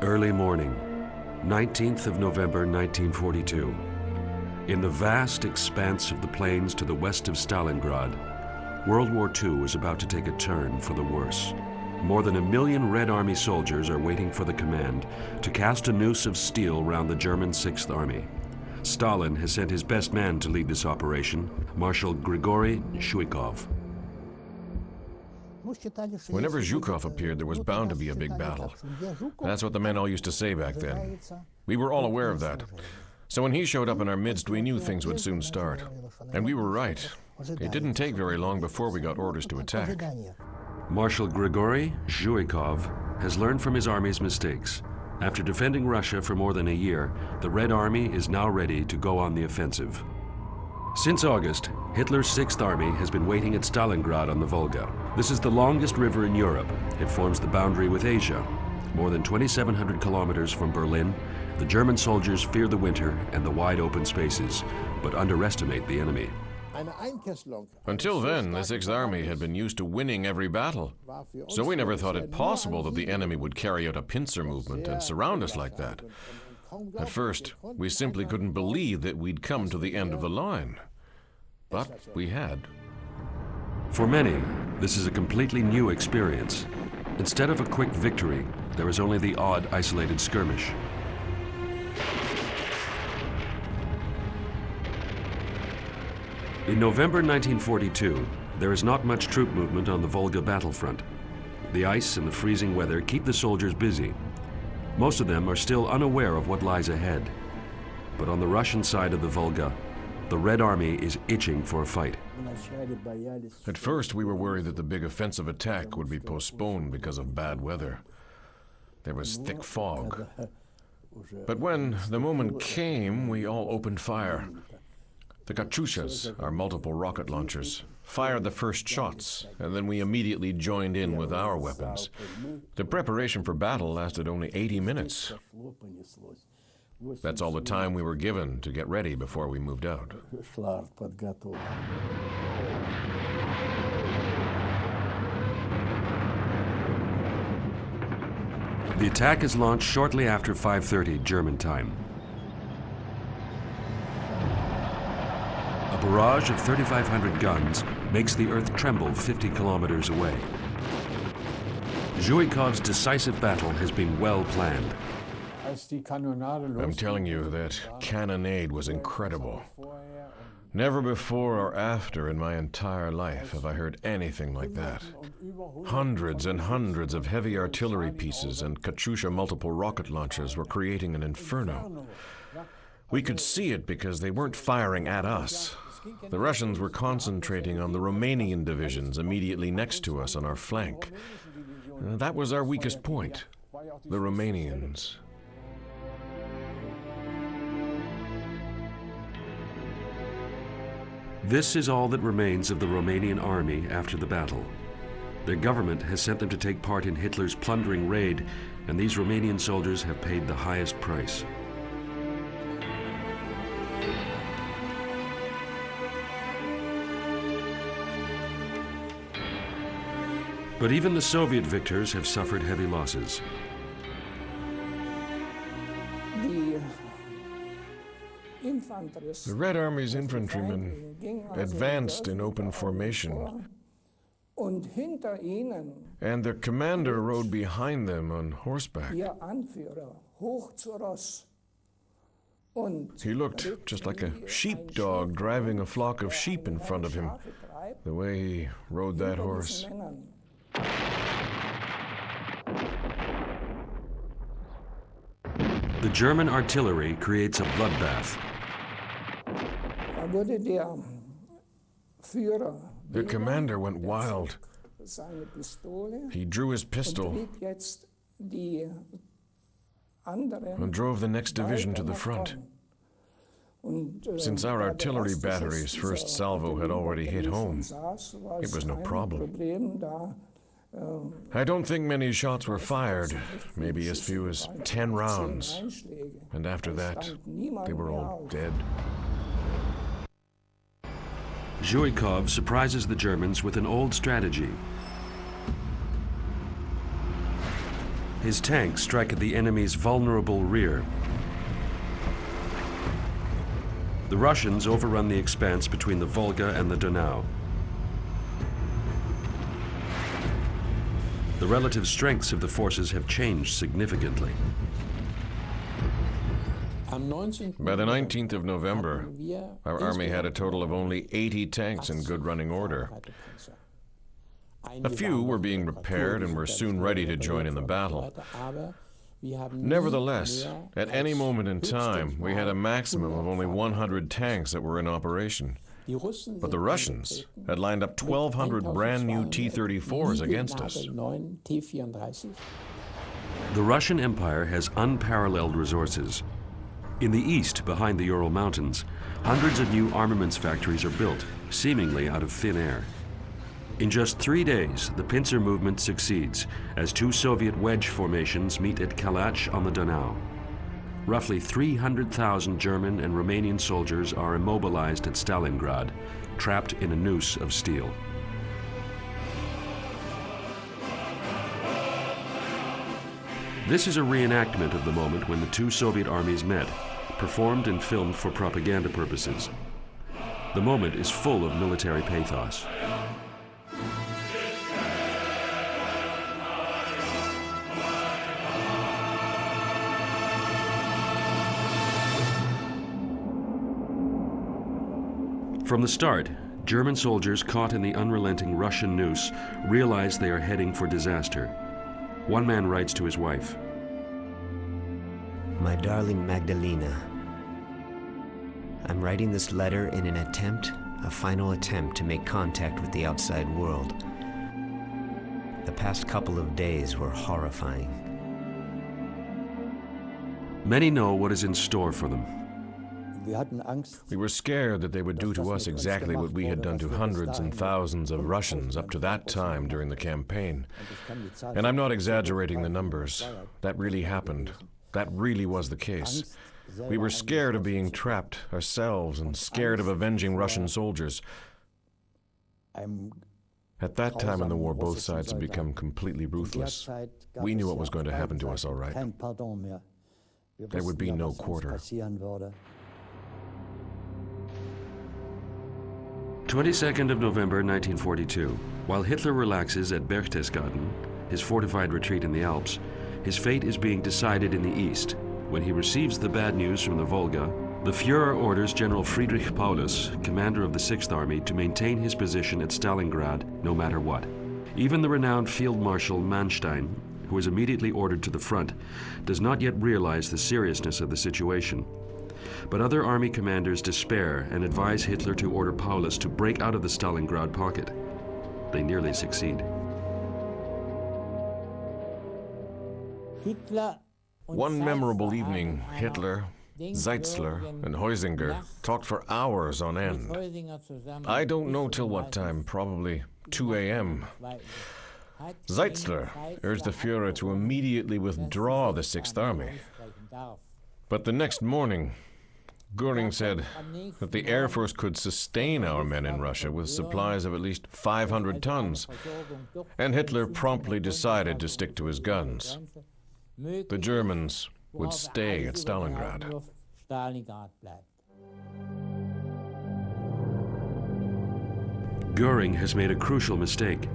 Early morning, 19th of November 1942. In the vast expanse of the plains to the west of Stalingrad, World War II is about to take a turn for the worse. More than 1 million Red Army soldiers are waiting for the command to cast a noose of steel round the German 6th Army. Stalin has sent his best man to lead this operation, Marshal Grigory Zhukov. Whenever Zhukov appeared, there was bound to be a big battle. That's what the men all used to say back then. We were all aware of that. So when he showed up in our midst, we knew things would soon start. And we were right. It didn't take very long before we got orders to attack. Marshal Grigory Zhukov has learned from his army's mistakes. After defending Russia for more than a year, the Red Army is now ready to go on the offensive. Since August, Hitler's 6th Army has been waiting at Stalingrad on the Volga. This is the longest river in Europe. It forms the boundary with Asia. More than 2,700 kilometers from Berlin, the German soldiers fear the winter and the wide open spaces, but underestimate the enemy. Until then, the 6th Army had been used to winning every battle. So we never thought it possible that the enemy would carry out a pincer movement and surround us like that. At first, we simply couldn't believe that we'd come to the end of the line. But we had. For many, this is a completely new experience. Instead of a quick victory, there is only the odd isolated skirmish. In November 1942, there is not much troop movement on the Volga battlefront. The ice and the freezing weather keep the soldiers busy. Most of them are still unaware of what lies ahead. But on the Russian side of the Volga, the Red Army is itching for a fight. At first, we were worried that the big offensive attack would be postponed because of bad weather. There was thick fog. But when the moment came, we all opened fire. The Katyushas, our multiple rocket launchers, fired the first shots, and then we immediately joined in with our weapons. The preparation for battle lasted only 80 minutes. That's all the time we were given to get ready before we moved out. The attack is launched shortly after 5:30 German time. A barrage of 3,500 guns makes the earth tremble 50 kilometers away. Zhukov's decisive battle has been well planned. I'm telling you, that cannonade was incredible. Never before or after in my entire life have I heard anything like that. Hundreds and hundreds of heavy artillery pieces and Katyusha multiple rocket launchers were creating an inferno. We could see it because they weren't firing at us. The Russians were concentrating on the Romanian divisions immediately next to us on our flank. That was our weakest point, the Romanians. This is all that remains of the Romanian army after the battle. Their government has sent them to take part in Hitler's plundering raid, and these Romanian soldiers have paid the highest price. But even the Soviet victors have suffered heavy losses. The Red Army's infantrymen advanced in open formation, and their commander rode behind them on horseback. He looked just like a sheepdog driving a flock of sheep in front of him, the way he rode that horse. The German artillery creates a bloodbath. The commander went wild. He drew his pistol and drove the next division to the front. Since our artillery battery's first salvo had already hit home, it was no problem. I don't think many shots were fired, maybe as few as 10 rounds. And after that, they were all dead. Zhukov surprises the Germans with an old strategy. His tanks strike at the enemy's vulnerable rear. The Russians overrun the expanse between the Volga and the Donau. The relative strengths of the forces have changed significantly. By the 19th of November, our army had a total of only 80 tanks in good running order. A few were being repaired and were soon ready to join in the battle. Nevertheless, at any moment in time, we had a maximum of only 100 tanks that were in operation. But the Russians had lined up 1,200 brand new T-34s against us. The Russian Empire has unparalleled resources. In the east, behind the Ural Mountains, hundreds of new armaments factories are built, seemingly out of thin air. In just 3 days, the pincer movement succeeds as two Soviet wedge formations meet at Kalach on the Donau. Roughly 300,000 German and Romanian soldiers are immobilized at Stalingrad, trapped in a noose of steel. This is a reenactment of the moment when the two Soviet armies met, performed and filmed for propaganda purposes. The moment is full of military pathos. From the start, German soldiers caught in the unrelenting Russian noose realize they are heading for disaster. One man writes to his wife, "My darling Magdalena, I'm writing this letter in a final attempt to make contact with the outside world. The past couple of days were horrifying." Many know what is in store for them. We were scared that they would do to us exactly what we had done to hundreds and thousands of Russians up to that time during the campaign. And I'm not exaggerating the numbers. That really happened. That really was the case. We were scared of being trapped ourselves and scared of avenging Russian soldiers. At that time in the war, both sides had become completely ruthless. We knew what was going to happen to us, all right. There would be no quarter. 22nd of November 1942, while Hitler relaxes at Berchtesgaden, his fortified retreat in the Alps, his fate is being decided in the east. When he receives the bad news from the Volga, the Führer orders General Friedrich Paulus, commander of the 6th Army, to maintain his position at Stalingrad no matter what. Even the renowned Field Marshal Manstein, who is immediately ordered to the front, does not yet realize the seriousness of the situation. But other army commanders despair and advise Hitler to order Paulus to break out of the Stalingrad pocket. They nearly succeed. One memorable evening, Hitler, Zeitzler, and Heusinger talked for hours on end. I don't know till what time, probably 2 a.m. Zeitzler urged the Führer to immediately withdraw the 6th Army. But the next morning, Göring said that the Air Force could sustain our men in Russia with supplies of at least 500 tons, and Hitler promptly decided to stick to his guns. The Germans would stay at Stalingrad. Göring has made a crucial mistake.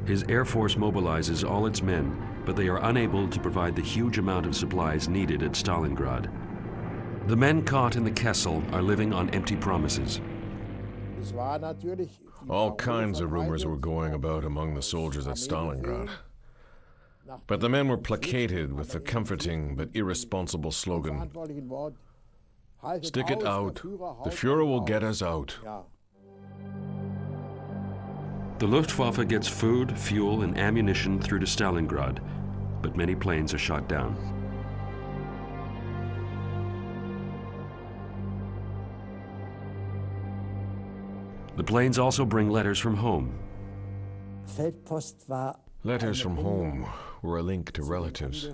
His Air Force mobilizes all its men, but they are unable to provide the huge amount of supplies needed at Stalingrad. The men caught in the Kessel are living on empty promises. All kinds of rumors were going about among the soldiers at Stalingrad. But the men were placated with the comforting but irresponsible slogan, "Stick it out, the Führer will get us out." The Luftwaffe gets food, fuel, and ammunition through to Stalingrad, but many planes are shot down. The planes also bring letters from home. Letters from home were a link to relatives.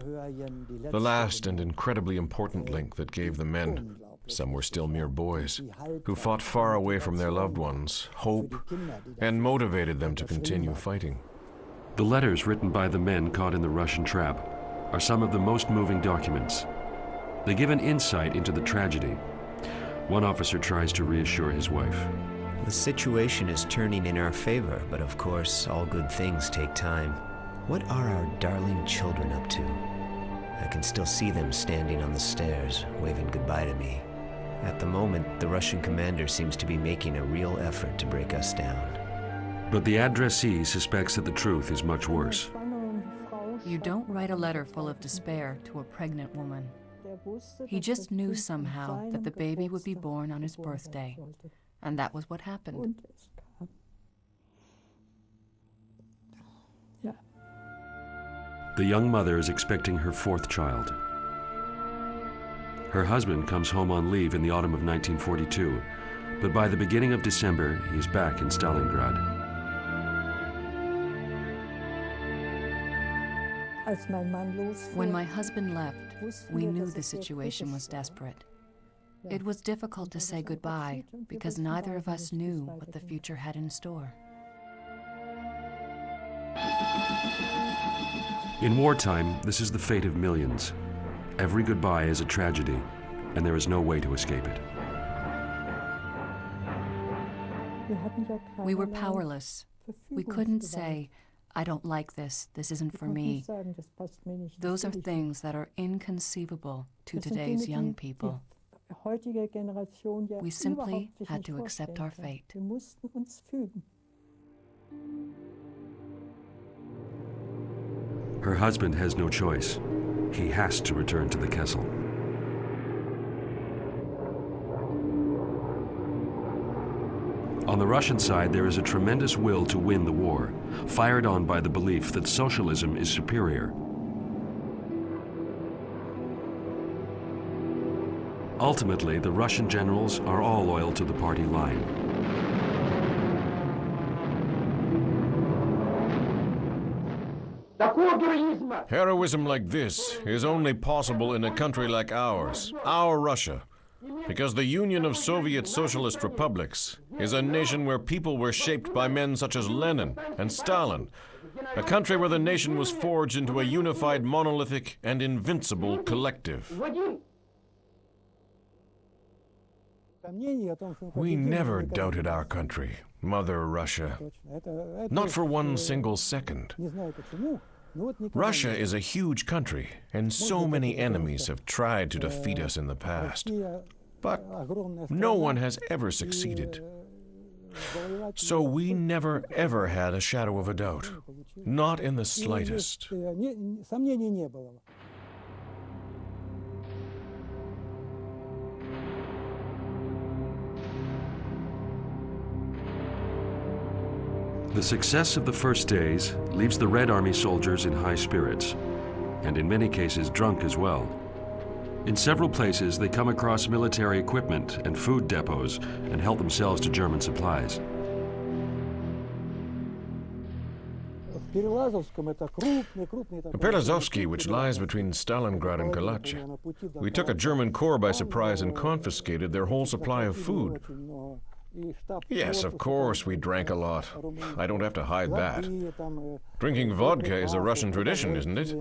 The last and incredibly important link that gave the men, some were still mere boys, who fought far away from their loved ones, hope, and motivated them to continue fighting. The letters written by the men caught in the Russian trap are some of the most moving documents. They give an insight into the tragedy. One officer tries to reassure his wife. The situation is turning in our favor, but of course, all good things take time. What are our darling children up to? I can still see them standing on the stairs, waving goodbye to me. At the moment, the Russian commander seems to be making a real effort to break us down. But the addressee suspects that the truth is much worse. You don't write a letter full of despair to a pregnant woman. He just knew somehow that the baby would be born on his birthday, and that was what happened. The young mother is expecting her fourth child. Her husband comes home on leave in the autumn of 1942, but by the beginning of December, he is back in Stalingrad. When my husband left, we knew the situation was desperate. It was difficult to say goodbye because neither of us knew what the future had in store. In wartime, this is the fate of millions. Every goodbye is a tragedy, and there is no way to escape it. We were powerless. We couldn't say, I don't like this isn't for me. Those are things that are inconceivable to today's young people. We simply had to accept our fate. Her husband has no choice. He has to return to the Kessel. On the Russian side, there is a tremendous will to win the war, fired on by the belief that socialism is superior. Ultimately, the Russian generals are all loyal to the party line. Heroism like this is only possible in a country like ours, our Russia, because the Union of Soviet Socialist Republics is a nation where people were shaped by men such as Lenin and Stalin, a country where the nation was forged into a unified, monolithic, and invincible collective. We never doubted our country, Mother Russia, not for one single second. Russia is a huge country, and so many enemies have tried to defeat us in the past. But no one has ever succeeded. So we never, ever had a shadow of a doubt. Not in the slightest. The success of the first days leaves the Red Army soldiers in high spirits, and in many cases drunk as well. In several places, they come across military equipment and food depots and help themselves to German supplies. Berezovsky, which lies between Stalingrad and Galatcha. We took a German corps by surprise and confiscated their whole supply of food. Yes, of course, we drank a lot. I don't have to hide that. Drinking vodka is a Russian tradition, isn't it?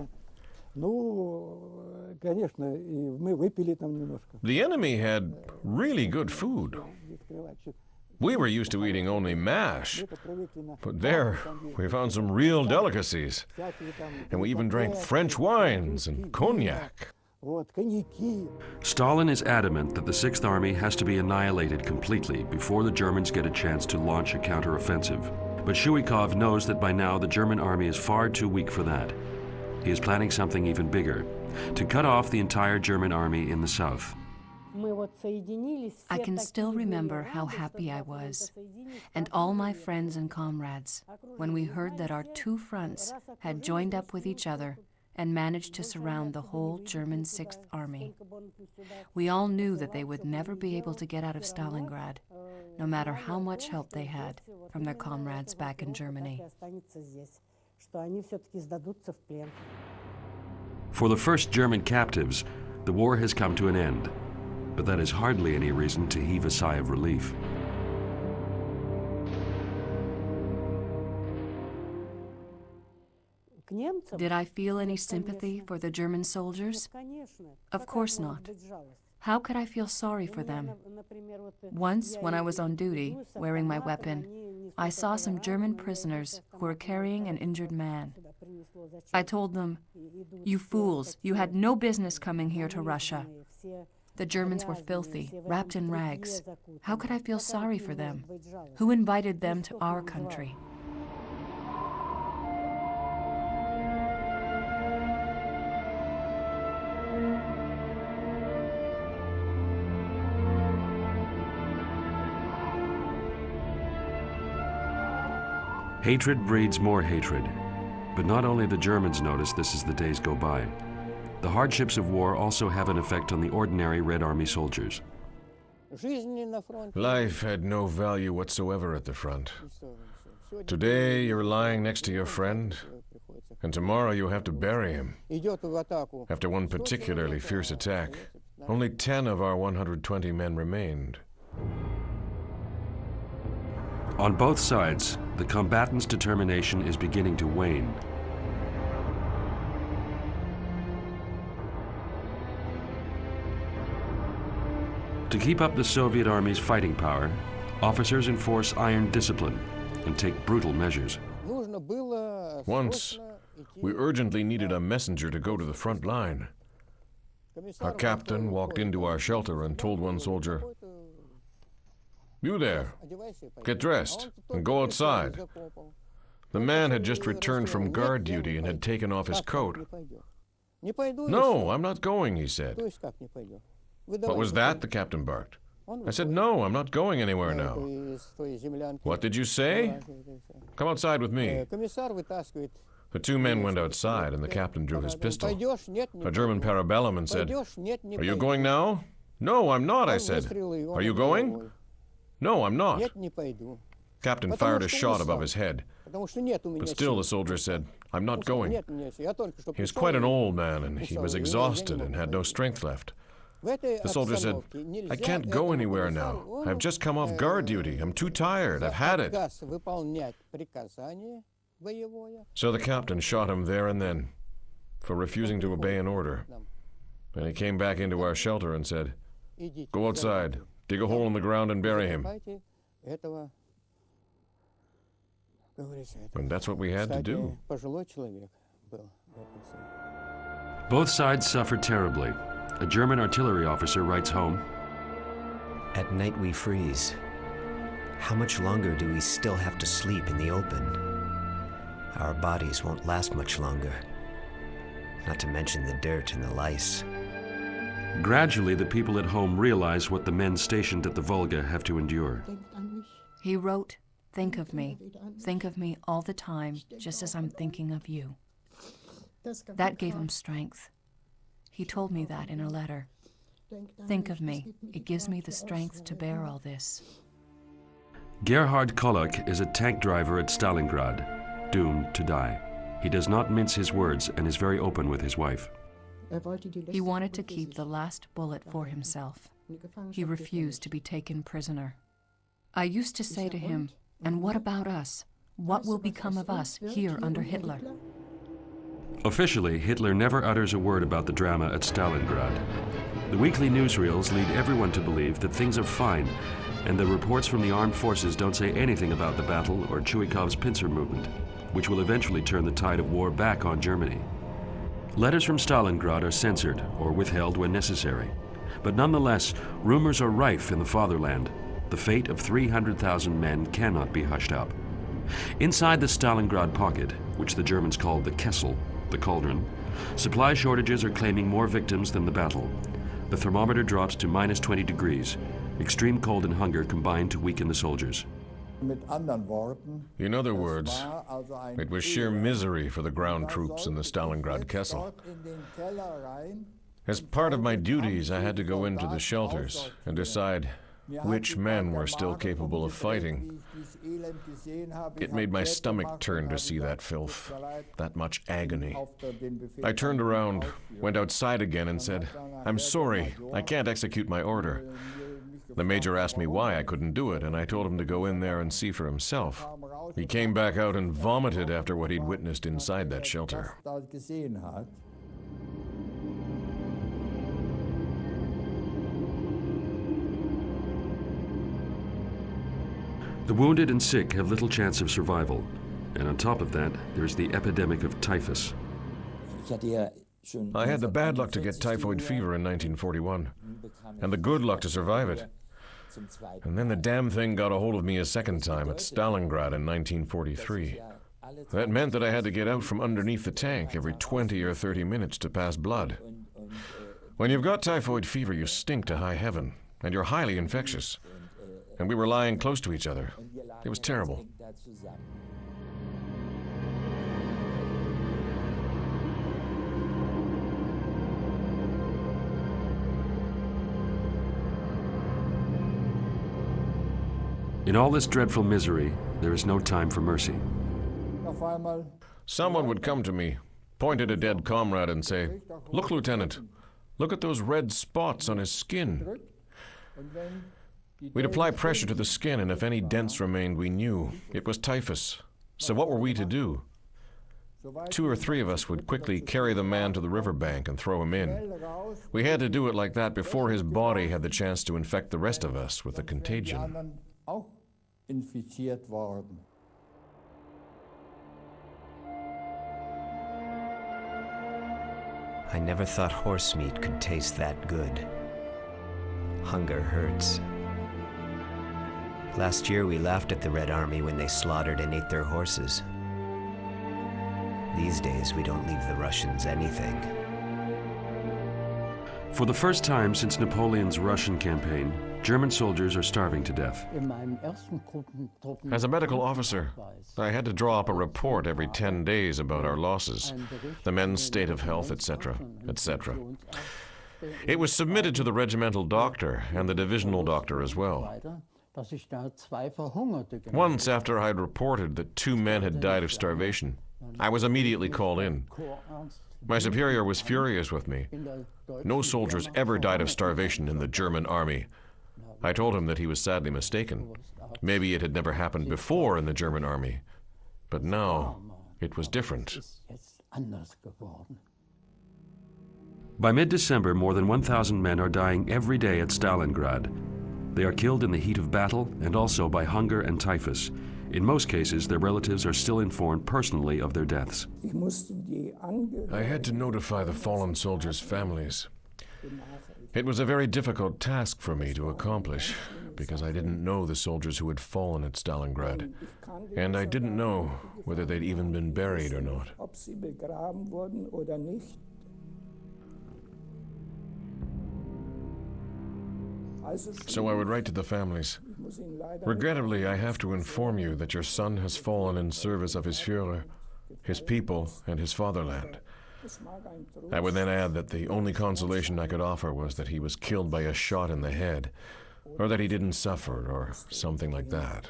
The enemy had really good food. We were used to eating only mash, but there we found some real delicacies. And we even drank French wines and cognac. Stalin is adamant that the Sixth Army has to be annihilated completely before the Germans get a chance to launch a counteroffensive. But Zhuikov knows that by now the German army is far too weak for that. He is planning something even bigger, to cut off the entire German army in the south. I can still remember how happy I was, and all my friends and comrades, when we heard that our two fronts had joined up with each other and managed to surround the whole German Sixth Army. We all knew that they would never be able to get out of Stalingrad, no matter how much help they had from their comrades back in Germany. For the first German captives, the war has come to an end, but that is hardly any reason to heave a sigh of relief. Did I feel any sympathy for the German soldiers? Of course not. How could I feel sorry for them? Once, when I was on duty, wearing my weapon, I saw some German prisoners who were carrying an injured man. I told them, "You fools, you had no business coming here to Russia." The Germans were filthy, wrapped in rags. How could I feel sorry for them? Who invited them to our country? Hatred breeds more hatred. But not only the Germans notice this as the days go by. The hardships of war also have an effect on the ordinary Red Army soldiers. Life had no value whatsoever at the front. Today you're lying next to your friend, and tomorrow you have to bury him. After one particularly fierce attack, only 10 of our 120 men remained. On both sides, the combatants' determination is beginning to wane. To keep up the Soviet Army's fighting power, officers enforce iron discipline and take brutal measures. Once, we urgently needed a messenger to go to the front line. Our captain walked into our shelter and told one soldier, "You there, get dressed and go outside." The man had just returned from guard duty and had taken off his coat. "No, I'm not going," he said. "What was that?" the captain barked. I said, "No, I'm not going anywhere now." "What did you say?" "Come outside with me." The two men went outside and the captain drew his pistol. A German parabellum and said, "Are you going now?" "No, I'm not," I said. "Are you going?" "No, I'm not." Captain fired a shot above his head. But still the soldier said, "I'm not going." He was quite an old man and he was exhausted and had no strength left. The soldier said, "I can't go anywhere now. I've just come off guard duty. I'm too tired. I've had it." So the captain shot him there and then for refusing to obey an order. And he came back into our shelter and said, "Go outside, dig a hole in the ground and bury him." And that's what we had to do. Both sides suffer terribly. A German artillery officer writes home, "At night we freeze. How much longer do we still have to sleep in the open? Our bodies won't last much longer. Not to mention the dirt and the lice." Gradually, the people at home realize what the men stationed at the Volga have to endure. He wrote, "Think of me all the time, just as I'm thinking of you." That gave him strength. He told me that in a letter. "Think of me. It gives me the strength to bear all this." Gerhard Kolak is a tank driver at Stalingrad, doomed to die. He does not mince his words and is very open with his wife. He wanted to keep the last bullet for himself. He refused to be taken prisoner. I used to say to him, "And what about us? What will become of us here under Hitler?" Officially, Hitler never utters a word about the drama at Stalingrad. The weekly newsreels lead everyone to believe that things are fine, and the reports from the armed forces don't say anything about the battle or Chuikov's pincer movement, which will eventually turn the tide of war back on Germany. Letters from Stalingrad are censored or withheld when necessary. But nonetheless, rumors are rife in the fatherland. The fate of 300,000 men cannot be hushed up. Inside the Stalingrad pocket, which the Germans called the Kessel, the cauldron, supply shortages are claiming more victims than the battle. The thermometer drops to minus 20 degrees. Extreme cold and hunger combine to weaken the soldiers. In other words, it was sheer misery for the ground troops in the Stalingrad Kessel. As part of my duties, I had to go into the shelters and decide which men were still capable of fighting. It made my stomach turn to see that filth, that much agony. I turned around, went outside again and said, "I'm sorry, I can't execute my order." The major asked me why I couldn't do it, and I told him to go in there and see for himself. He came back out and vomited after what he'd witnessed inside that shelter. The wounded and sick have little chance of survival, and on top of that, there's the epidemic of typhus. I had the bad luck to get typhoid fever in 1941, and the good luck to survive it. And then the damn thing got a hold of me a second time at Stalingrad in 1943. That meant that I had to get out from underneath the tank every 20 or 30 minutes to pass blood. When you've got typhoid fever, you stink to high heaven, and you're highly infectious. And we were lying close to each other. It was terrible. In all this dreadful misery, there is no time for mercy. Someone would come to me, point at a dead comrade and say, "Look, Lieutenant, look at those red spots on his skin." We'd apply pressure to the skin, and if any dents remained, we knew it was typhus. So what were we to do? 2 or 3 of us would quickly carry the man to the riverbank and throw him in. We had to do it like that before his body had the chance to infect the rest of us with the contagion. I never thought horse meat could taste that good. Hunger hurts. Last year we laughed at the Red Army when they slaughtered and ate their horses. These days we don't leave the Russians anything. For the first time since Napoleon's Russian campaign, German soldiers are starving to death. As a medical officer, I had to draw up a report every 10 days about our losses, the men's state of health, etc., etc. It was submitted to the regimental doctor and the divisional doctor as well. Once, after I had reported that 2 men had died of starvation, I was immediately called in. My superior was furious with me. No soldiers ever died of starvation in the German army. I told him that he was sadly mistaken. Maybe it had never happened before in the German army, but now it was different. By mid-December, more than 1,000 men are dying every day at Stalingrad. They are killed in the heat of battle and also by hunger and typhus. In most cases, their relatives are still informed personally of their deaths. I had to notify the fallen soldiers' families. It was a very difficult task for me to accomplish, because I didn't know the soldiers who had fallen at Stalingrad, and I didn't know whether they'd even been buried or not. So I would write to the families. "Regrettably, I have to inform you that your son has fallen in service of his Führer, his people, and his fatherland." I would then add that the only consolation I could offer was that he was killed by a shot in the head, or that he didn't suffer, or something like that.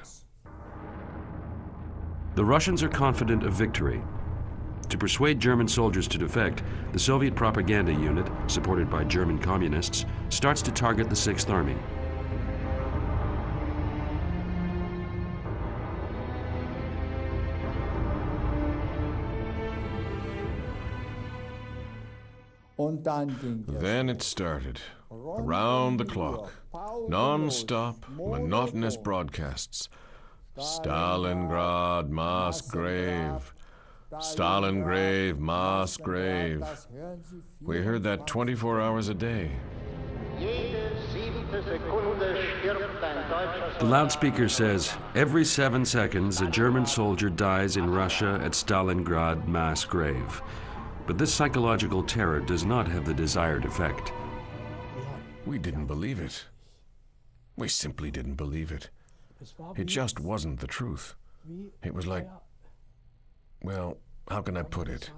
The Russians are confident of victory. To persuade German soldiers to defect, the Soviet propaganda unit, supported by German communists, starts to target the 6th Army. Then it started. Around the clock. Non-stop, monotonous broadcasts. Stalingrad, mass grave. Stalingrad, mass grave. We heard that 24 hours a day. The loudspeaker says, "Every 7 seconds, a German soldier dies in Russia at Stalingrad mass grave." But this psychological terror does not have the desired effect. We didn't believe it. We simply didn't believe it. It just wasn't the truth. It was like, well, how can I put it?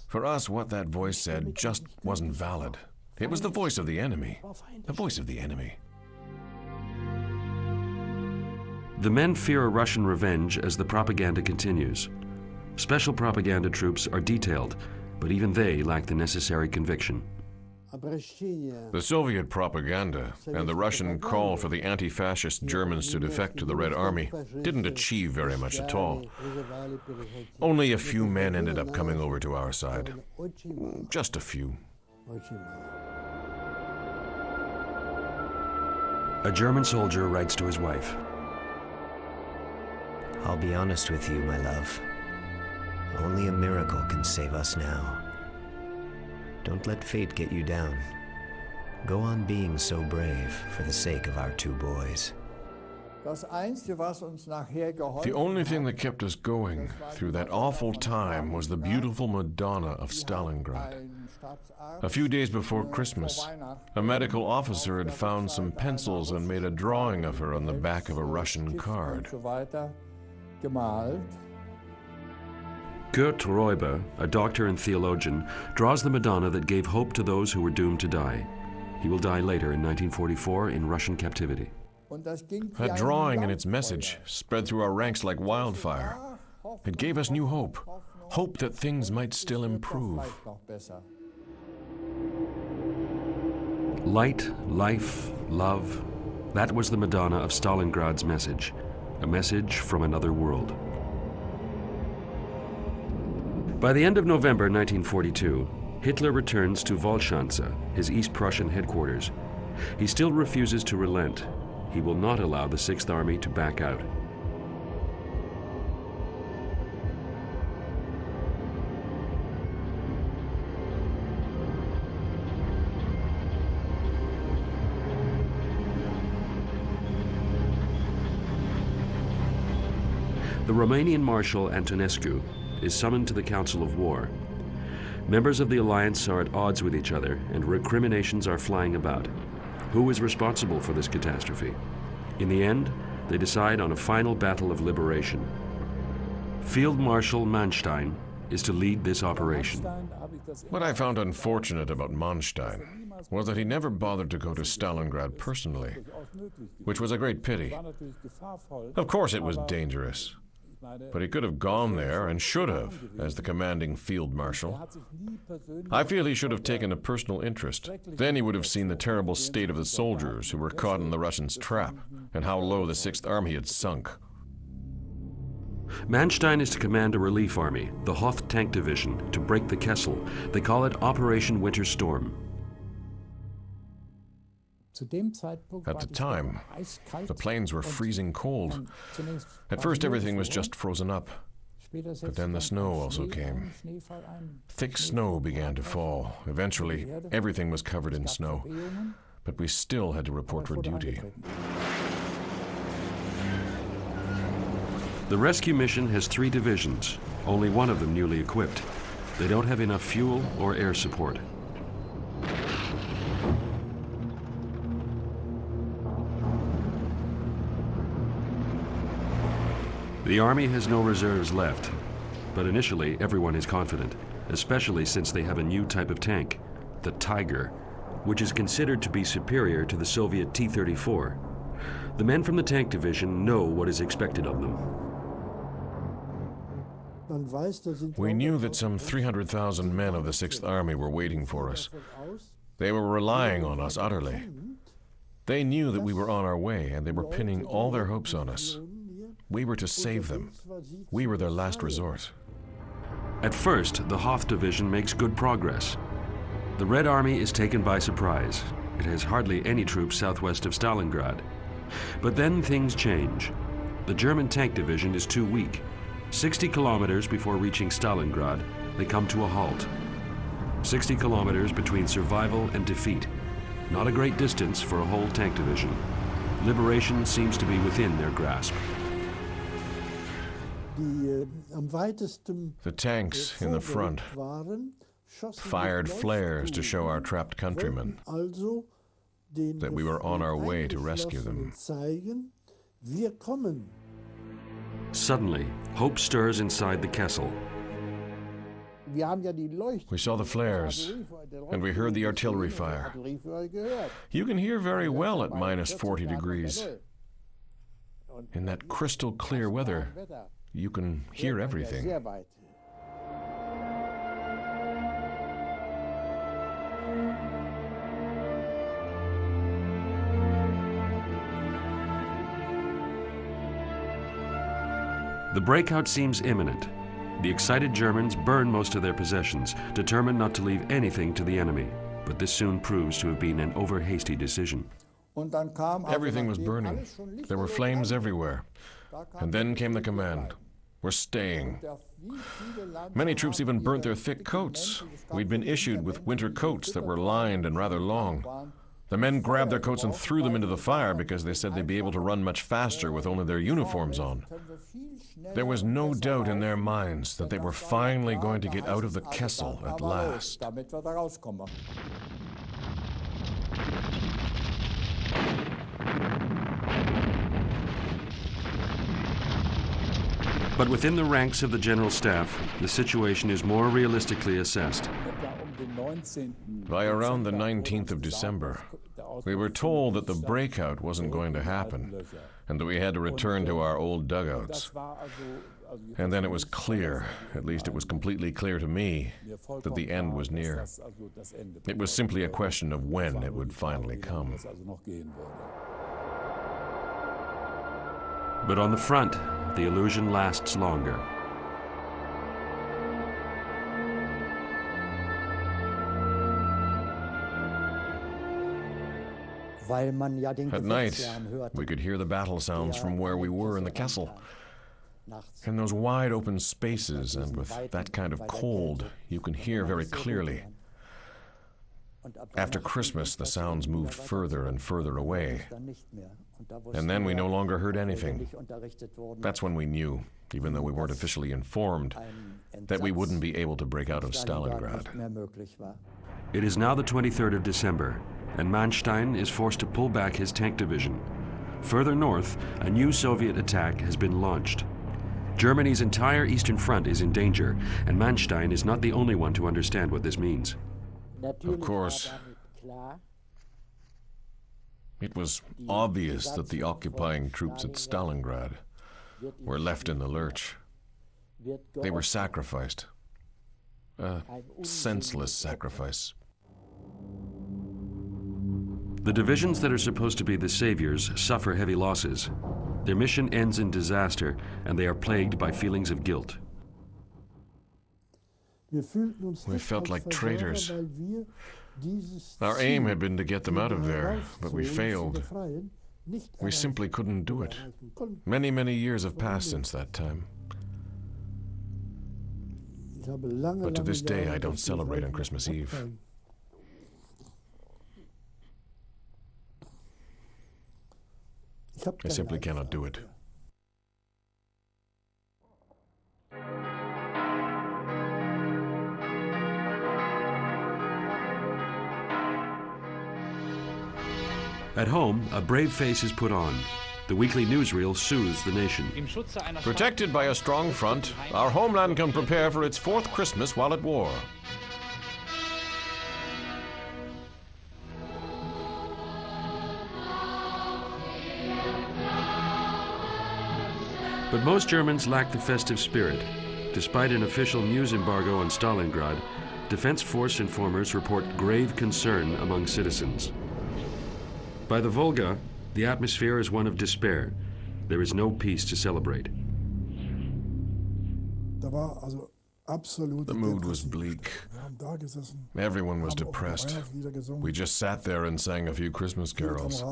For us, what that voice said just wasn't valid. It was the voice of the enemy. The voice of the enemy. The men fear a Russian revenge as the propaganda continues. Special propaganda troops are detailed, but even they lack the necessary conviction. The Soviet propaganda and the Russian call for the anti-fascist Germans to defect to the Red Army didn't achieve very much at all. Only a few men ended up coming over to our side. Just a few. A German soldier writes to his wife. I'll be honest with you, my love. Only a miracle can save us now. Don't let fate get you down. Go on being so brave for the sake of our two boys. The only thing that kept us going through that awful time was the beautiful Madonna of Stalingrad. A few days before Christmas, a medical officer had found some pencils and made a drawing of her on the back of a Russian card. Kurt Reuber, a doctor and theologian, draws the Madonna that gave hope to those who were doomed to die. He will die later in 1944 in Russian captivity. That drawing and its message spread through our ranks like wildfire. It gave us new hope, hope that things might still improve. Light, life, love, that was the Madonna of Stalingrad's message, a message from another world. By the end of November 1942, Hitler returns to Wolschanze, his East Prussian headquarters. He still refuses to relent. He will not allow the Sixth Army to back out. The Romanian Marshal Antonescu is summoned to the Council of War. Members of the alliance are at odds with each other, and recriminations are flying about. Who is responsible for this catastrophe? In the end, they decide on a final battle of liberation. Field Marshal Manstein is to lead this operation. What I found unfortunate about Manstein was that he never bothered to go to Stalingrad personally, which was a great pity. Of course it was dangerous, but he could have gone there and should have, as the commanding field marshal. I feel he should have taken a personal interest. Then he would have seen the terrible state of the soldiers who were caught in the Russians' trap and how low the Sixth Army had sunk. Manstein is to command a relief army, the Hoth Tank Division, to break the Kessel. They call it Operation Winter Storm. At the time, the plains were freezing cold. At first everything was just frozen up, but then the snow also came. Thick snow began to fall. Eventually, everything was covered in snow, but we still had to report for duty. The rescue mission has 3 divisions, only one of them newly equipped. They don't have enough fuel or air support. The army has no reserves left, but initially everyone is confident, especially since they have a new type of tank, the Tiger, which is considered to be superior to the Soviet T-34. The men from the tank division know what is expected of them. We knew that some 300,000 men of the Sixth Army were waiting for us. They were relying on us utterly. They knew that we were on our way, and they were pinning all their hopes on us. We were to save them. We were their last resort. At first, the Hoth Division makes good progress. The Red Army is taken by surprise. It has hardly any troops southwest of Stalingrad. But then things change. The German Tank Division is too weak. 60 kilometers before reaching Stalingrad, they come to a halt. 60 kilometers between survival and defeat. Not a great distance for a whole tank division. Liberation seems to be within their grasp. The tanks in the front fired flares to show our trapped countrymen that we were on our way to rescue them. Suddenly, hope stirs inside the Kessel. We saw the flares, and we heard the artillery fire. You can hear very well at minus 40 degrees. In that crystal clear weather, you can hear everything. The breakout seems imminent. The excited Germans burn most of their possessions, determined not to leave anything to the enemy. But this soon proves to have been an over-hasty decision. Everything was burning. There were flames everywhere. And then came the command. We're staying. Many troops even burnt their thick coats. We'd been issued with winter coats that were lined and rather long. The men grabbed their coats and threw them into the fire because they said they'd be able to run much faster with only their uniforms on. There was no doubt in their minds that they were finally going to get out of the Kessel at last. But within the ranks of the General Staff, the situation is more realistically assessed. By around the 19th of December, we were told that the breakout wasn't going to happen and that we had to return to our old dugouts. And then it was clear, at least it was completely clear to me, that the end was near. It was simply a question of when it would finally come. But on the front, the illusion lasts longer. At night, we could hear the battle sounds from where we were in the Kessel. In those wide open spaces and with that kind of cold, you can hear very clearly. After Christmas, the sounds moved further and further away. And then we no longer heard anything. That's when we knew, even though we weren't officially informed, that we wouldn't be able to break out of Stalingrad. It is now the 23rd of December, and Manstein is forced to pull back his tank division. Further north, a new Soviet attack has been launched. Germany's entire eastern front is in danger, and Manstein is not the only one to understand what this means. Of course, it was obvious that the occupying troops at Stalingrad were left in the lurch. They were sacrificed. A senseless sacrifice. The divisions that are supposed to be the saviors suffer heavy losses. Their mission ends in disaster, and they are plagued by feelings of guilt. We felt like traitors. Our aim had been to get them out of there, but we failed. We simply couldn't do it. Many, many years have passed since that time. But to this day, I don't celebrate on Christmas Eve. I simply cannot do it. At home, a brave face is put on. The weekly newsreel soothes the nation. Protected by a strong front, our homeland can prepare for its fourth Christmas while at war. But most Germans lack the festive spirit. Despite an official news embargo on Stalingrad, Defense Force informers report grave concern among citizens. By the Volga, the atmosphere is one of despair. There is no peace to celebrate. The mood was bleak. Everyone was depressed. We just sat there and sang a few Christmas carols.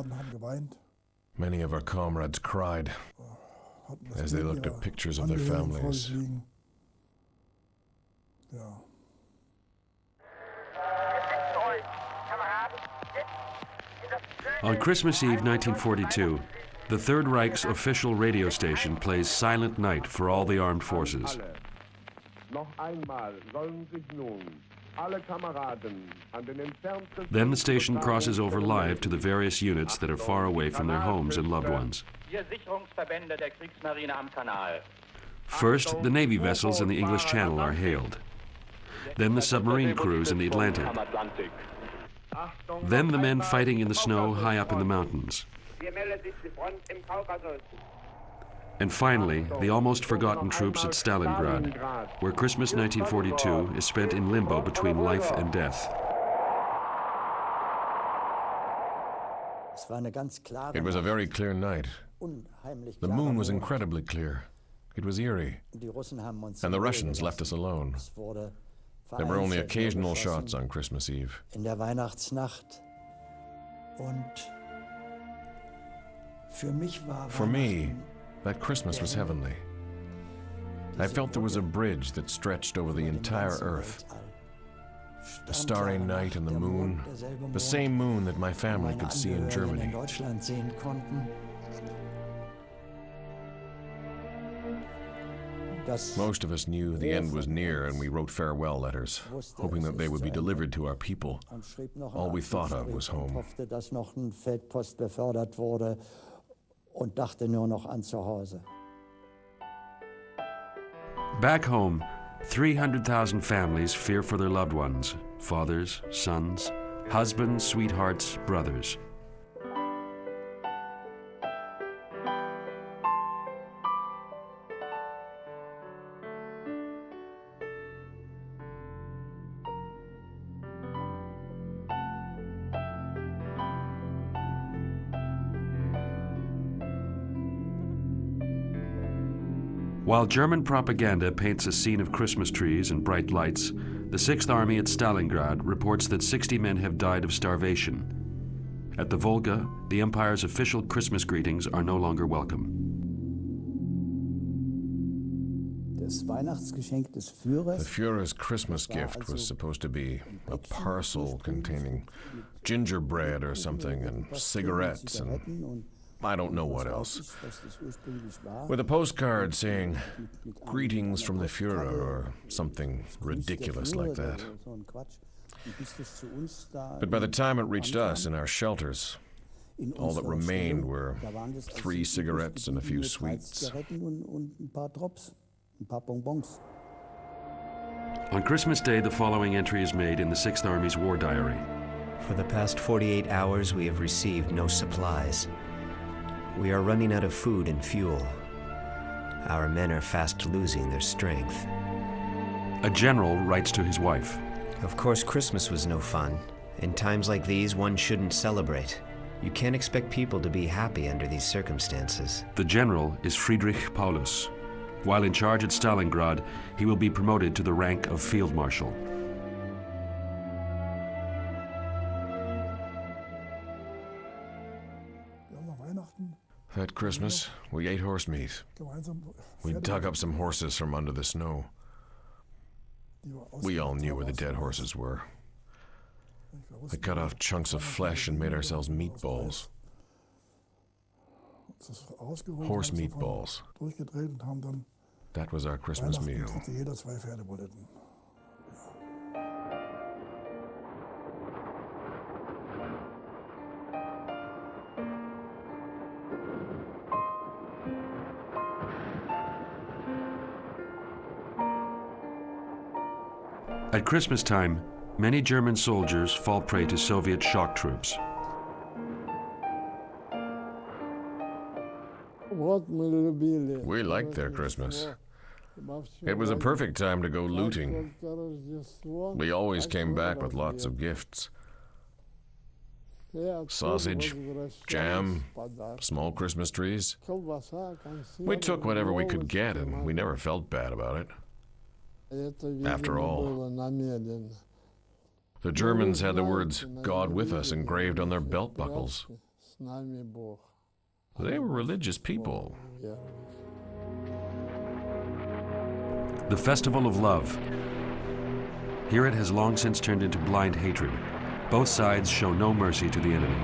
Many of our comrades cried as they looked at pictures of their families. On Christmas Eve 1942, the Third Reich's official radio station plays Silent Night for all the armed forces. Then the station crosses over live to the various units that are far away from their homes and loved ones. First, the Navy vessels in the English Channel are hailed. Then the submarine crews in the Atlantic. Then the men fighting in the snow high up in the mountains. And finally, the almost forgotten troops at Stalingrad, where Christmas 1942 is spent in limbo between life and death. It was a very clear night. The moon was incredibly clear. It was eerie. And the Russians left us alone. There were only occasional shots on Christmas Eve. In der Weihnachtsnacht. For me, that Christmas was heavenly. I felt there was a bridge that stretched over the entire earth. A starry night and the moon, the same moon that my family could see in Germany. Most of us knew the end was near, and we wrote farewell letters, hoping that they would be delivered to our people. All we thought of was home. Back home, 300,000 families fear for their loved ones, fathers, sons, husbands, sweethearts, brothers. While German propaganda paints a scene of Christmas trees and bright lights, the 6th Army at Stalingrad reports that 60 men have died of starvation. At the Volga, the Empire's official Christmas greetings are no longer welcome. The Führer's Christmas gift was supposed to be a parcel containing gingerbread or something, and cigarettes, and I don't know what else. With a postcard saying, "Greetings from the Führer," or something ridiculous like that. But by the time it reached us in our shelters, all that remained were 3 cigarettes and a few sweets. On Christmas Day, the following entry is made in the 6th Army's war diary. For the past 48 hours, we have received no supplies. We are running out of food and fuel. Our men are fast losing their strength. A general writes to his wife. Of course, Christmas was no fun. In times like these, one shouldn't celebrate. You can't expect people to be happy under these circumstances. The general is Friedrich Paulus. While in charge at Stalingrad, he will be promoted to the rank of Field Marshal. That Christmas, we ate horse meat. We dug up some horses from under the snow. We all knew where the dead horses were. We cut off chunks of flesh and made ourselves meatballs. Horse meatballs. That was our Christmas meal. At Christmas time, many German soldiers fall prey to Soviet shock troops. We liked their Christmas. It was a perfect time to go looting. We always came back with lots of gifts. Sausage, jam, small Christmas trees. We took whatever we could get, and we never felt bad about it. After all, the Germans had the words "God with us" engraved on their belt buckles. They were religious people. The Festival of Love. Here it has long since turned into blind hatred. Both sides show no mercy to the enemy.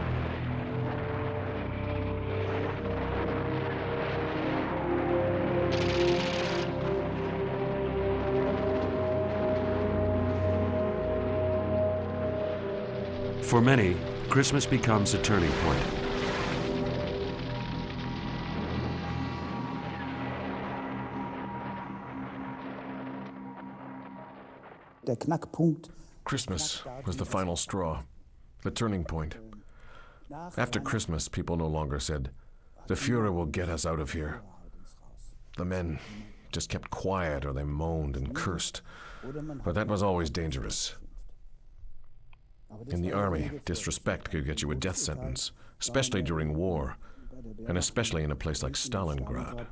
For many, Christmas becomes a turning point. Christmas was the final straw, the turning point. After Christmas, people no longer said, "The Führer will get us out of here." The men just kept quiet, or they moaned and cursed. But that was always dangerous. In the army, disrespect could get you a death sentence, especially during war, and especially in a place like Stalingrad.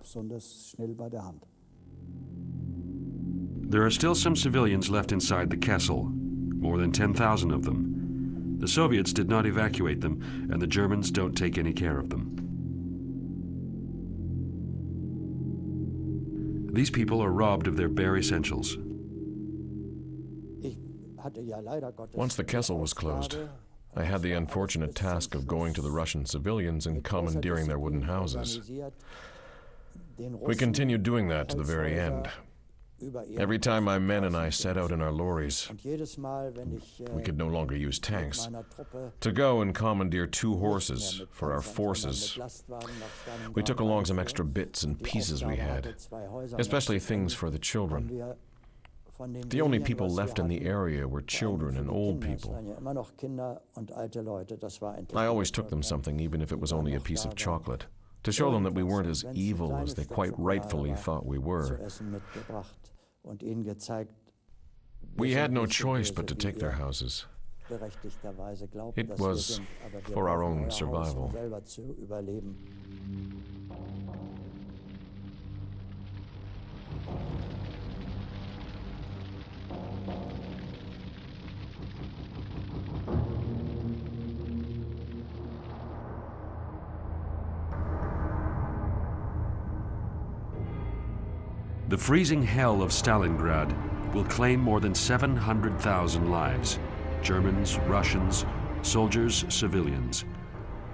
There are still some civilians left inside the Kessel, more than 10,000 of them. The Soviets did not evacuate them, and the Germans don't take any care of them. These people are robbed of their bare essentials. Once the Kessel was closed, I had the unfortunate task of going to the Russian civilians and commandeering their wooden houses. We continued doing that to the very end. Every time my men and I set out in our lorries, we could no longer use tanks, to go and commandeer 2 horses for our forces. We took along some extra bits and pieces we had, especially things for the children. The only people left in the area were children and old people. I always took them something, even if it was only a piece of chocolate, to show them that we weren't as evil as they quite rightfully thought we were. We had no choice but to take their houses. It was for our own survival. The freezing hell of Stalingrad will claim more than 700,000 lives. Germans, Russians, soldiers, civilians.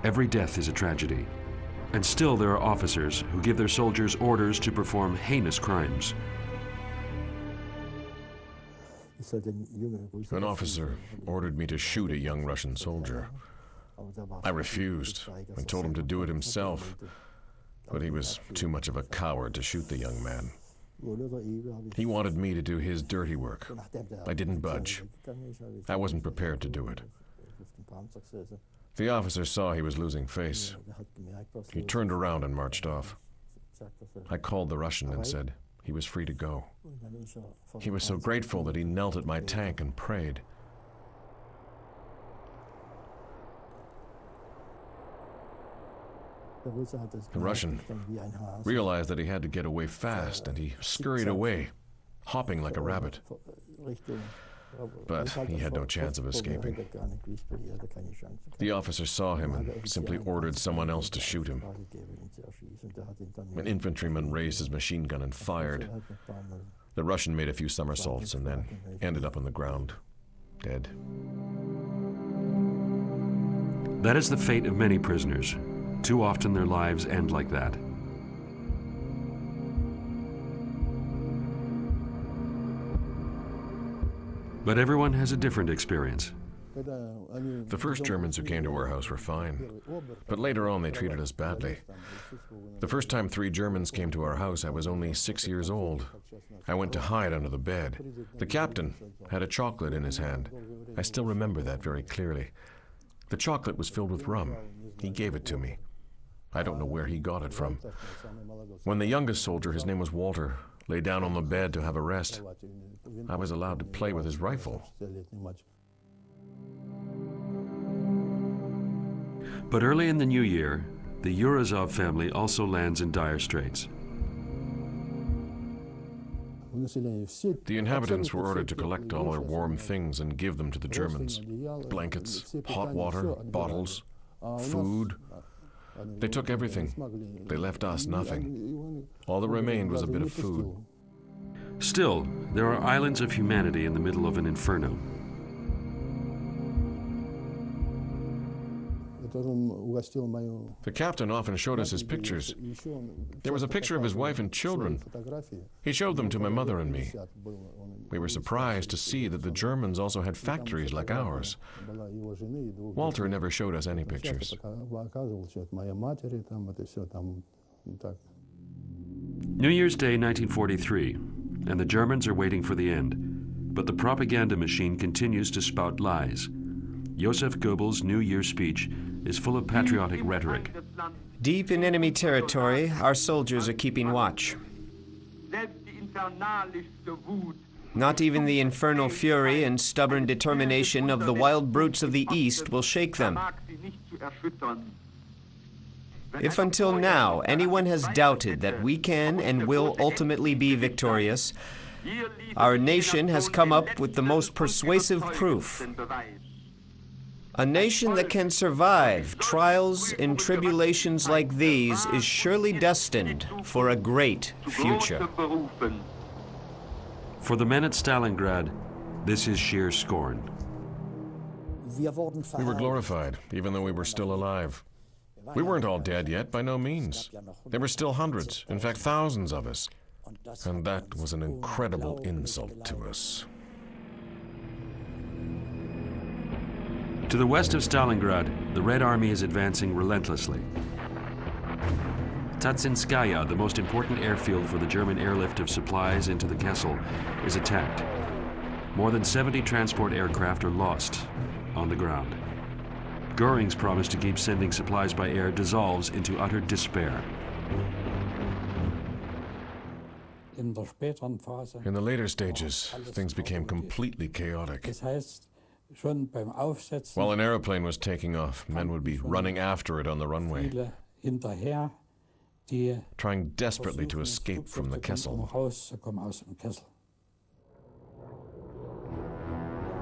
Every death is a tragedy. And still there are officers who give their soldiers orders to perform heinous crimes. An officer ordered me to shoot a young Russian soldier. I refused and told him to do it himself, but he was too much of a coward to shoot the young man. He wanted me to do his dirty work. I didn't budge. I wasn't prepared to do it. The officer saw he was losing face. He turned around and marched off. I called the Russian and said he was free to go. He was so grateful that he knelt at my tank and prayed. The Russian realized that he had to get away fast, and he scurried away, hopping like a rabbit. But he had no chance of escaping. The officer saw him and simply ordered someone else to shoot him. An infantryman raised his machine gun and fired. The Russian made a few somersaults and then ended up on the ground, dead. That is the fate of many prisoners. Too often their lives end like that. But everyone has a different experience. The first Germans who came to our house were fine, but later on they treated us badly. The first time 3 Germans came to our house, I was only 6 years old. I went to hide under the bed. The captain had a chocolate in his hand. I still remember that very clearly. The chocolate was filled with rum. He gave it to me. I don't know where he got it from. When the youngest soldier, his name was Walter, lay down on the bed to have a rest, I was allowed to play with his rifle. But early in the new year, the Urazov family also lands in dire straits. The inhabitants were ordered to collect all their warm things and give them to the Germans. Blankets, hot water, bottles, food. They took everything. They left us nothing. All that remained was a bit of food. Still, there are islands of humanity in the middle of an inferno. The captain often showed us his pictures. There was a picture of his wife and children. He showed them to my mother and me. We were surprised to see that the Germans also had factories like ours. Walter never showed us any pictures. New Year's Day 1943, and the Germans are waiting for the end. But the propaganda machine continues to spout lies. Joseph Goebbels' New Year's speech is full of patriotic rhetoric. Deep in enemy territory, our soldiers are keeping watch. Not even the infernal fury and stubborn determination of the wild brutes of the East will shake them. If until now anyone has doubted that we can and will ultimately be victorious, our nation has come up with the most persuasive proof. A nation that can survive trials and tribulations like these is surely destined for a great future. For the men at Stalingrad, this is sheer scorn. We were glorified, even though we were still alive. We weren't all dead yet, by no means. There were still hundreds, in fact thousands of us. And that was an incredible insult to us. To the west of Stalingrad, the Red Army is advancing relentlessly. Tatsinskaya, the most important airfield for the German airlift of supplies into the Kessel, is attacked. More than 70 transport aircraft are lost on the ground. Göring's promise to keep sending supplies by air dissolves into utter despair. In the later stages, things became completely chaotic. While an aeroplane was taking off, men would be running after it on the runway, trying desperately to escape from the Kessel.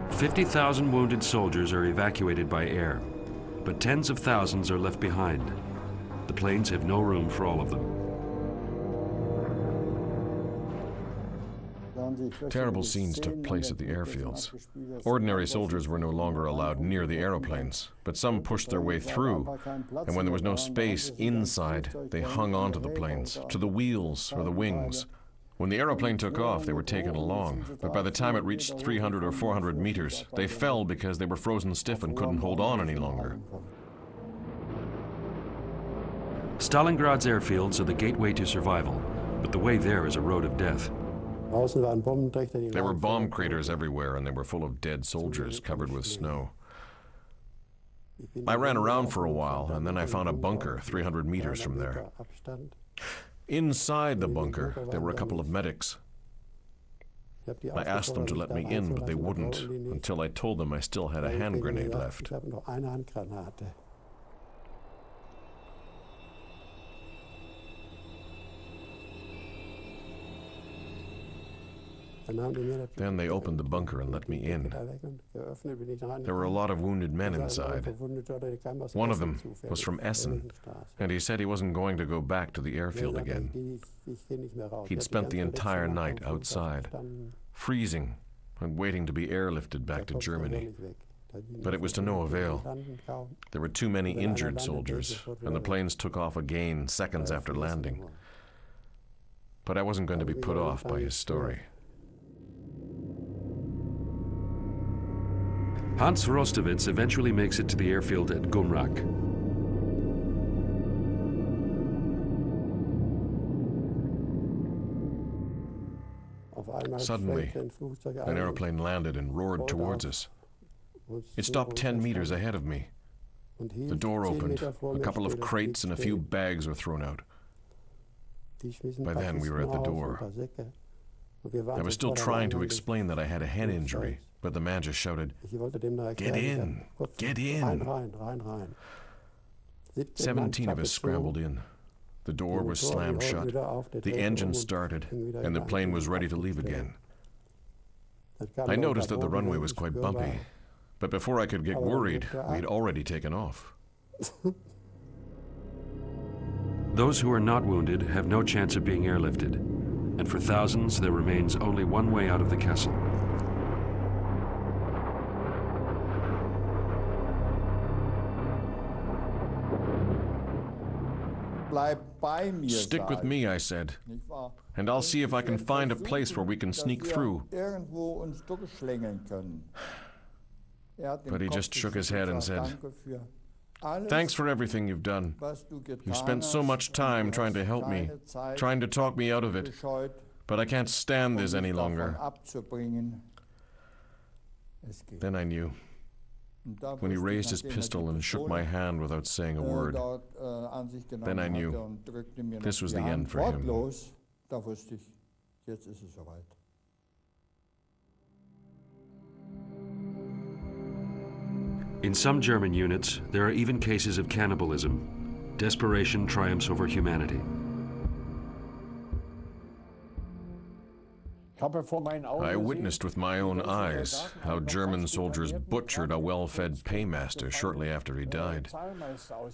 50,000 wounded soldiers are evacuated by air, but tens of thousands are left behind. The planes have no room for all of them. Terrible scenes took place at the airfields. Ordinary soldiers were no longer allowed near the aeroplanes, but some pushed their way through, and when there was no space inside, they hung onto the planes, to the wheels or the wings. When the aeroplane took off, they were taken along, but by the time it reached 300 or 400 meters, they fell because they were frozen stiff and couldn't hold on any longer. Stalingrad's airfields are the gateway to survival, but the way there is a road of death. There were bomb craters everywhere, and they were full of dead soldiers covered with snow. I ran around for a while, and then I found a bunker 300 meters from there. Inside the bunker, there were a couple of medics. I asked them to let me in, but they wouldn't, until I told them I still had a hand grenade left. Then they opened the bunker and let me in. There were a lot of wounded men inside. One of them was from Essen, and he said he wasn't going to go back to the airfield again. He'd spent the entire night outside, freezing and waiting to be airlifted back to Germany. But it was to no avail. There were too many injured soldiers, and the planes took off again seconds after landing. But I wasn't going to be put off by his story. Hans Rostovitz eventually makes it to the airfield at Gumrak. Suddenly, an airplane landed and roared towards us. It stopped 10 meters ahead of me. The door opened, a couple of crates and a few bags were thrown out. By then, we were at the door. I was still trying to explain that I had a head injury, but the man just shouted, "Get in! Get in!" 17 of us scrambled in. The door was slammed shut, the engine started, and the plane was ready to leave again. I noticed that the runway was quite bumpy, but before I could get worried, we'd already taken off. Those who are not wounded have no chance of being airlifted, and for thousands there remains only one way out of the Kessel. "Stick with me," I said, "and I'll see if I can find a place where we can sneak through." But he just shook his head and said, "Thanks for everything you've done. You spent so much time trying to help me, trying to talk me out of it, but I can't stand this any longer." Then I knew. When he raised his pistol and shook my hand without saying a word, then I knew this was the end for him. In some German units, there are even cases of cannibalism. desperation triumphs over humanity. I witnessed with my own eyes how German soldiers butchered a well-fed paymaster shortly after he died.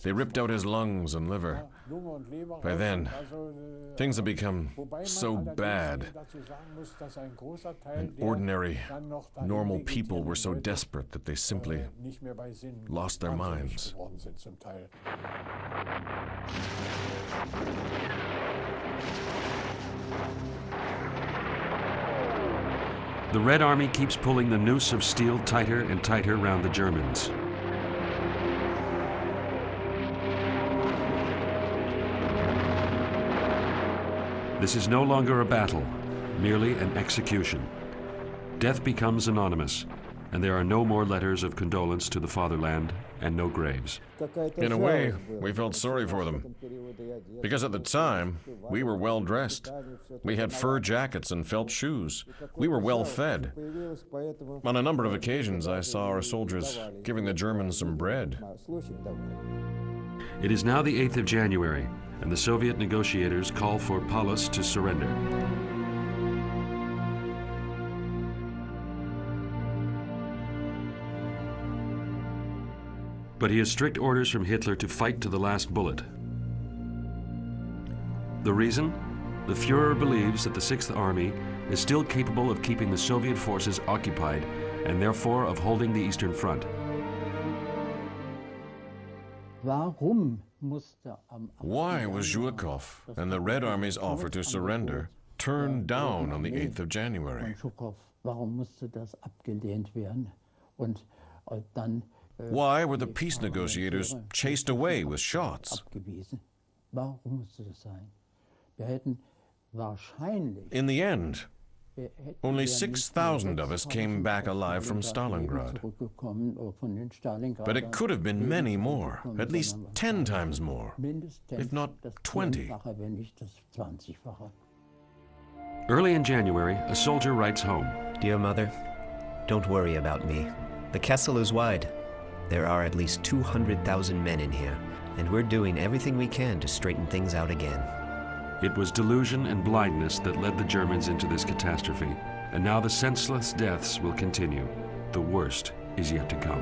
They ripped out his lungs and liver. By then, things had become so bad, and ordinary, normal people were so desperate that they simply lost their minds. The Red Army keeps pulling the noose of steel tighter and tighter round the Germans. This is no longer a battle, merely an execution. Death becomes anonymous, and there are no more letters of condolence to the fatherland and no graves. In a way, we felt sorry for them, because at the time, we were well dressed. We had fur jackets and felt shoes. We were well fed. On a number of occasions, I saw our soldiers giving the Germans some bread. It is now the 8th of January, and the Soviet negotiators call for Paulus to surrender. But he has strict orders from Hitler to fight to the last bullet. The reason? The Fuhrer believes that the Sixth Army is still capable of keeping the Soviet forces occupied and therefore of holding the Eastern Front. Why was Zhukov and the Red Army's offer to surrender turned down on the 8th of January? Why were the peace negotiators chased away with shots? In the end, only 6,000 of us came back alive from Stalingrad. But it could have been many more, at least 10 times more, if not 20. Early in January, a soldier writes home. Dear Mother, don't worry about me. The Kessel is wide. There are at least 200,000 men in here, and we're doing everything we can to straighten things out again. It was delusion and blindness that led the Germans into this catastrophe, and now the senseless deaths will continue. The worst is yet to come.